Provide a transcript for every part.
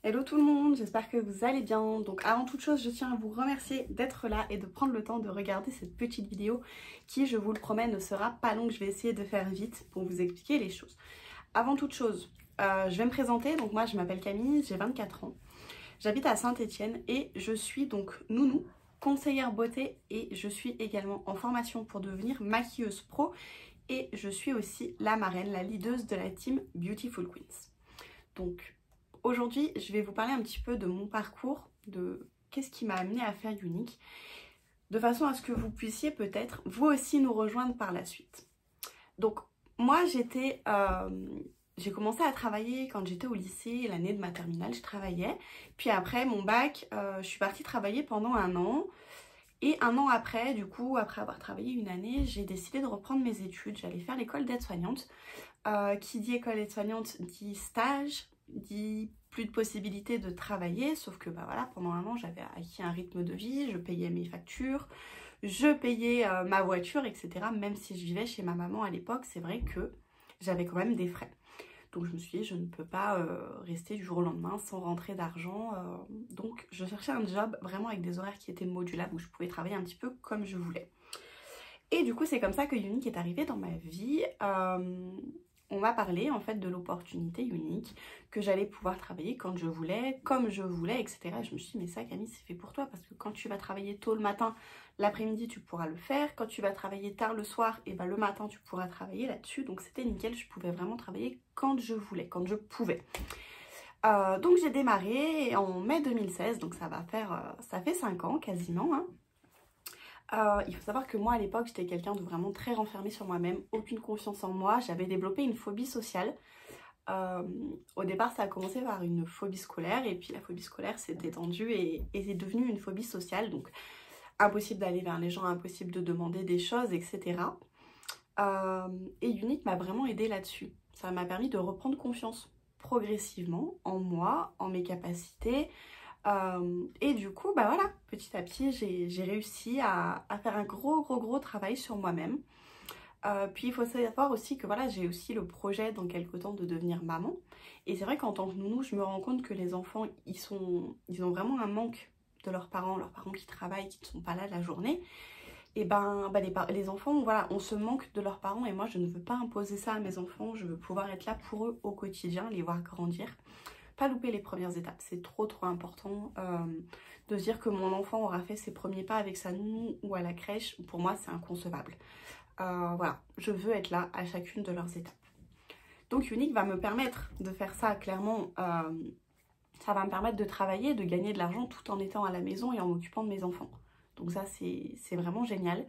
Hello tout le monde, j'espère que vous allez bien. Donc avant toute chose, je tiens à vous remercier d'être là et de prendre le temps de regarder cette petite vidéo qui, je vous le promets, ne sera pas longue. Je vais essayer de faire vite pour vous expliquer les choses. Avant toute chose, je vais me présenter. Donc moi, je m'appelle Camille, j'ai 24 ans. J'habite à Saint-Étienne et je suis donc nounou, conseillère beauté et je suis également en formation pour devenir maquilleuse pro et je suis aussi la marraine, la leaduse de la team Beautiful Queens. Donc aujourd'hui, je vais vous parler un petit peu de mon parcours, de qu'est-ce qui m'a amené à faire Unique, de façon à ce que vous puissiez peut-être vous aussi nous rejoindre par la suite. Donc moi j'ai commencé à travailler quand j'étais au lycée, l'année de ma terminale, je travaillais. Puis après mon bac, je suis partie travailler pendant 1 an. Et 1 an après, du coup, après avoir travaillé une année, j'ai décidé de reprendre mes études. J'allais faire l'école d'aide-soignante. Qui dit école d'aide-soignante dit stage, dit plus de possibilité de travailler, sauf que bah voilà, pendant 1 an j'avais acquis un rythme de vie, je payais mes factures, je payais ma voiture, etc. Même si je vivais chez ma maman à l'époque, c'est vrai que j'avais quand même des frais. Donc je me suis dit, je ne peux pas rester du jour au lendemain sans rentrer d'argent. Donc je cherchais un job vraiment avec des horaires qui étaient modulables, où je pouvais travailler un petit peu comme je voulais. Et du coup, c'est comme ça que Unique est arrivé dans ma vie. On m'a parlé en fait de l'opportunité Unique, que j'allais pouvoir travailler quand je voulais, comme je voulais, etc. Et je me suis dit, mais ça Camille, c'est fait pour toi, parce que quand tu vas travailler tôt le matin, l'après-midi tu pourras le faire. Quand tu vas travailler tard le soir, et ben le matin tu pourras travailler là-dessus. Donc c'était nickel, je pouvais vraiment travailler quand je voulais, quand je pouvais. Donc j'ai démarré en mai 2016, donc ça fait 5 ans quasiment, hein. Il faut savoir que moi à l'époque j'étais quelqu'un de vraiment très renfermé sur moi-même, aucune confiance en moi, j'avais développé une phobie sociale. Au départ ça a commencé par une phobie scolaire et puis la phobie scolaire s'est étendue et c'est devenu une phobie sociale, donc impossible d'aller vers les gens, impossible de demander des choses, etc. Et Unique m'a vraiment aidée là-dessus, ça m'a permis de reprendre confiance progressivement en moi, en mes capacités. Et du coup, bah voilà, petit à petit, j'ai réussi à faire un gros travail sur moi-même. Puis il faut savoir aussi que voilà, j'ai aussi le projet dans quelques temps de devenir maman. Et c'est vrai qu'en tant que nounou, je me rends compte que les enfants, ils ont vraiment un manque de leurs parents qui travaillent, qui ne sont pas là la journée. Et ben les enfants, voilà, on se manque de leurs parents et moi je ne veux pas imposer ça à mes enfants, je veux pouvoir être là pour eux au quotidien, les voir grandir. Pas louper les premières étapes, c'est trop important de se dire que mon enfant aura fait ses premiers pas avec sa nounou ou à la crèche. Pour moi c'est inconcevable. Voilà, je veux être là à chacune de leurs étapes. Donc Unique va me permettre de faire ça clairement. Ça va me permettre de travailler, de gagner de l'argent tout en étant à la maison et en m'occupant de mes enfants. Donc ça c'est vraiment génial.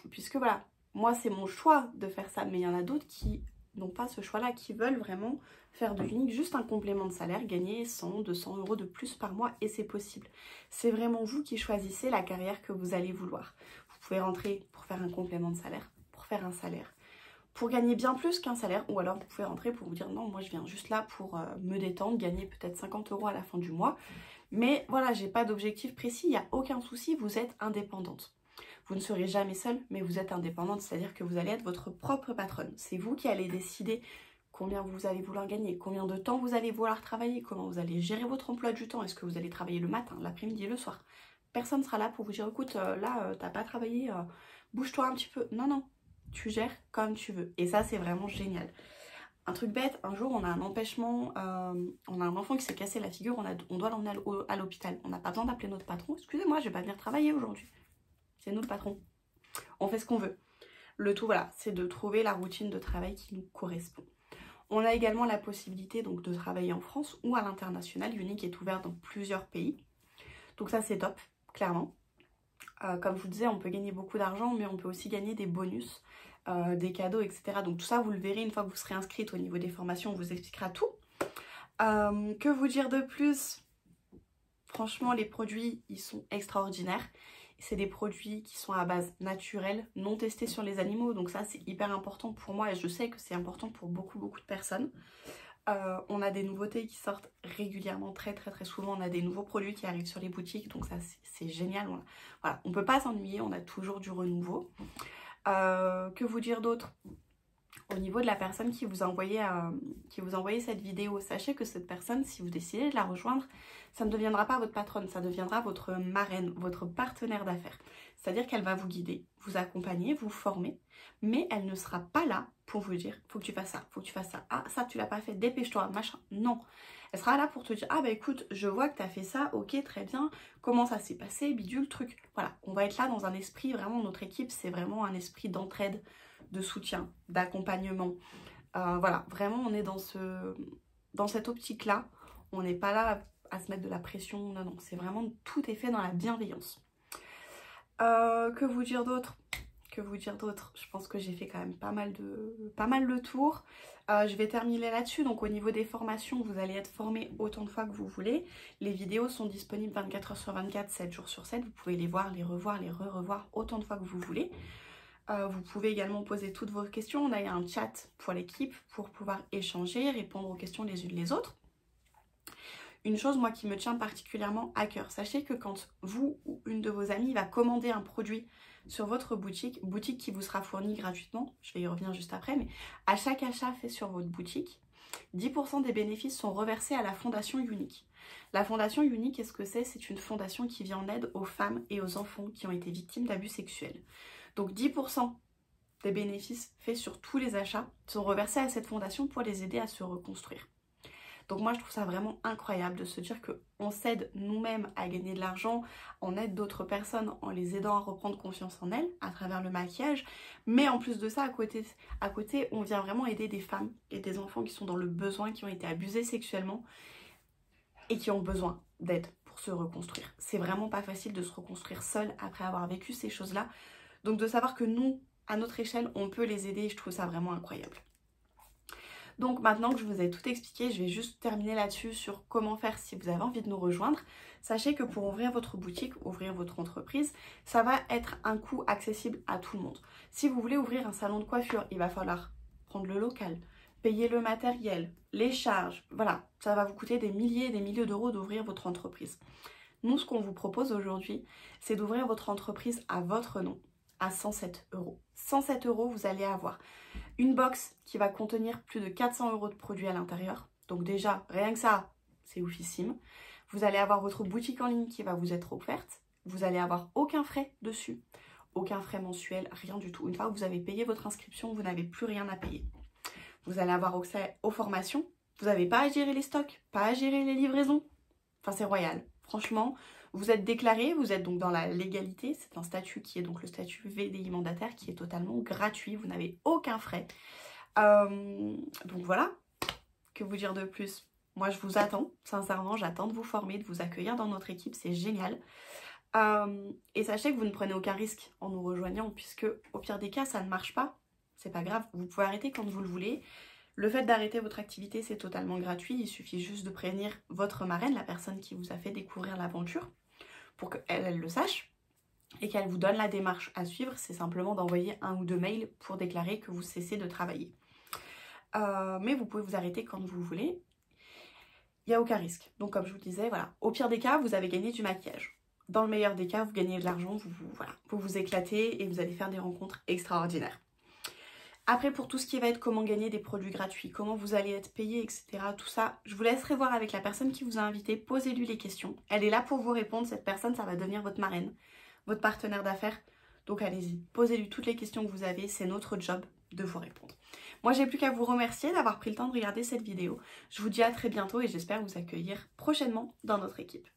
Puisque voilà, moi c'est mon choix de faire ça, mais il y en a d'autres qui n'ont pas ce choix-là, qui veulent vraiment faire de Unique juste un complément de salaire, gagner 100, 200 euros de plus par mois et c'est possible. C'est vraiment vous qui choisissez la carrière que vous allez vouloir. Vous pouvez rentrer pour faire un complément de salaire, pour faire un salaire, pour gagner bien plus qu'un salaire, ou alors vous pouvez rentrer pour vous dire non, moi je viens juste là pour me détendre, gagner peut-être 50 euros à la fin du mois. Mais voilà, j'ai pas d'objectif précis, il n'y a aucun souci, vous êtes indépendante. Vous ne serez jamais seule, mais vous êtes indépendante, c'est-à-dire que vous allez être votre propre patronne. C'est vous qui allez décider combien vous allez vouloir gagner, combien de temps vous allez vouloir travailler, comment vous allez gérer votre emploi du temps. Est-ce que vous allez travailler le matin, l'après-midi, le soir? Personne ne sera là pour vous dire, écoute, là, t'as pas travaillé, bouge-toi un petit peu. Non, non, tu gères comme tu veux. Et ça, c'est vraiment génial. Un truc bête, un jour on a un empêchement, on a un enfant qui s'est cassé la figure, on doit l'emmener à l'hôpital. On n'a pas besoin d'appeler notre patron. Excusez-moi, je vais pas venir travailler aujourd'hui. C'est nous le patron. On fait ce qu'on veut. Le tout, voilà, c'est de trouver la routine de travail qui nous correspond. On a également la possibilité donc de travailler en France ou à l'international. Unique est ouvert dans plusieurs pays. Donc ça, c'est top, clairement. Comme je vous disais, on peut gagner beaucoup d'argent, mais on peut aussi gagner des bonus, des cadeaux, etc. Donc tout ça, vous le verrez une fois que vous serez inscrite au niveau des formations, on vous expliquera tout. Que vous dire de plus? Franchement, les produits, ils sont extraordinaires. C'est des produits qui sont à base naturelle, non testés sur les animaux. Donc ça, c'est hyper important pour moi et je sais que c'est important pour beaucoup de personnes. On a des nouveautés qui sortent régulièrement, très souvent. On a des nouveaux produits qui arrivent sur les boutiques. Donc ça, c'est génial. Voilà, on ne peut pas s'ennuyer, on a toujours du renouveau. Que vous dire d'autre? au niveau de la personne qui vous a envoyé cette vidéo, sachez que cette personne, si vous décidez de la rejoindre, ça ne deviendra pas votre patronne, ça deviendra votre marraine, votre partenaire d'affaires. C'est-à-dire qu'elle va vous guider, vous accompagner, vous former, mais elle ne sera pas là pour vous dire « faut que tu fasses ça, faut que tu fasses ça, ah ça tu l'as pas fait, dépêche-toi, machin ». Non, elle sera là pour te dire « ah bah écoute, je vois que tu as fait ça, ok très bien, comment ça s'est passé, bidule, truc ». Voilà, on va être là dans un esprit, vraiment notre équipe c'est vraiment un esprit d'entraide, de soutien, d'accompagnement. Voilà, vraiment on est dans cette optique-là, on n'est pas là à se mettre de la pression, non, non, c'est vraiment tout est fait dans la bienveillance. Que vous dire d'autre? Je pense que j'ai fait quand même pas mal de tours. Je vais terminer là-dessus. Donc au niveau des formations, vous allez être formé autant de fois que vous voulez. Les vidéos sont disponibles 24 h sur 24, 7 jours sur 7. Vous pouvez les voir, les revoir, les re-revoir autant de fois que vous voulez. Vous pouvez également poser toutes vos questions. On a un chat pour l'équipe pour pouvoir échanger, répondre aux questions les unes les autres. Une chose, moi, qui me tient particulièrement à cœur, sachez que quand vous ou une de vos amies va commander un produit sur votre boutique qui vous sera fournie gratuitement, je vais y revenir juste après, mais à chaque achat fait sur votre boutique, 10% des bénéfices sont reversés à la Fondation Unique. La Fondation Unique, qu'est-ce que c'est? C'est une fondation qui vient en aide aux femmes et aux enfants qui ont été victimes d'abus sexuels. Donc 10% des bénéfices faits sur tous les achats sont reversés à cette fondation pour les aider à se reconstruire. Donc moi je trouve ça vraiment incroyable de se dire qu'on s'aide nous-mêmes à gagner de l'argent, on aide d'autres personnes en les aidant à reprendre confiance en elles à travers le maquillage. Mais en plus de ça, à côté on vient vraiment aider des femmes et des enfants qui sont dans le besoin, qui ont été abusés sexuellement et qui ont besoin d'aide pour se reconstruire. C'est vraiment pas facile de se reconstruire seul après avoir vécu ces choses-là. Donc de savoir que nous, à notre échelle, on peut les aider, je trouve ça vraiment incroyable. Donc maintenant que je vous ai tout expliqué, je vais juste terminer là-dessus sur comment faire si vous avez envie de nous rejoindre. Sachez que pour ouvrir votre boutique, ouvrir votre entreprise, ça va être un coût accessible à tout le monde. Si vous voulez ouvrir un salon de coiffure, il va falloir prendre le local, payer le matériel, les charges, voilà, ça va vous coûter des milliers et des milliers d'euros d'ouvrir votre entreprise. Nous, ce qu'on vous propose aujourd'hui, c'est d'ouvrir votre entreprise à votre nom, à 107 €. 107 €, vous allez avoir une box qui va contenir plus de 400 € de produits à l'intérieur. Donc déjà, rien que ça, c'est oufissime. Vous allez avoir votre boutique en ligne qui va vous être offerte. Vous allez avoir aucun frais dessus. Aucun frais mensuel, rien du tout. Une fois que vous avez payé votre inscription, vous n'avez plus rien à payer. Vous allez avoir accès aux formations. Vous n'avez pas à gérer les stocks, pas à gérer les livraisons. Enfin, c'est royal. Franchement, vous êtes déclaré, vous êtes donc dans la légalité. C'est un statut qui est donc le statut VDI mandataire qui est totalement gratuit. Vous n'avez aucun frais. Donc voilà, que vous dire de plus? Moi, je vous attends. Sincèrement, j'attends de vous former, de vous accueillir dans notre équipe. C'est génial. Et sachez que vous ne prenez aucun risque en nous rejoignant puisque au pire des cas, ça ne marche pas. C'est pas grave. Vous pouvez arrêter quand vous le voulez. Le fait d'arrêter votre activité, c'est totalement gratuit. Il suffit juste de prévenir votre marraine, la personne qui vous a fait découvrir l'aventure, pour qu'elle le sache et qu'elle vous donne la démarche à suivre. C'est simplement d'envoyer 1 ou 2 mails pour déclarer que vous cessez de travailler. Mais vous pouvez vous arrêter quand vous voulez. Il n'y a aucun risque. Donc comme je vous disais, voilà. Au pire des cas, vous avez gagné du maquillage. Dans le meilleur des cas, vous gagnez de l'argent, voilà, vous éclatez et vous allez faire des rencontres extraordinaires. Après, pour tout ce qui va être comment gagner des produits gratuits, comment vous allez être payé, etc. Tout ça, je vous laisserai voir avec la personne qui vous a invité. Posez-lui les questions. Elle est là pour vous répondre. Cette personne, ça va devenir votre marraine, votre partenaire d'affaires. Donc allez-y, posez-lui toutes les questions que vous avez. C'est notre job de vous répondre. Moi, j'ai plus qu'à vous remercier d'avoir pris le temps de regarder cette vidéo. Je vous dis à très bientôt et j'espère vous accueillir prochainement dans notre équipe.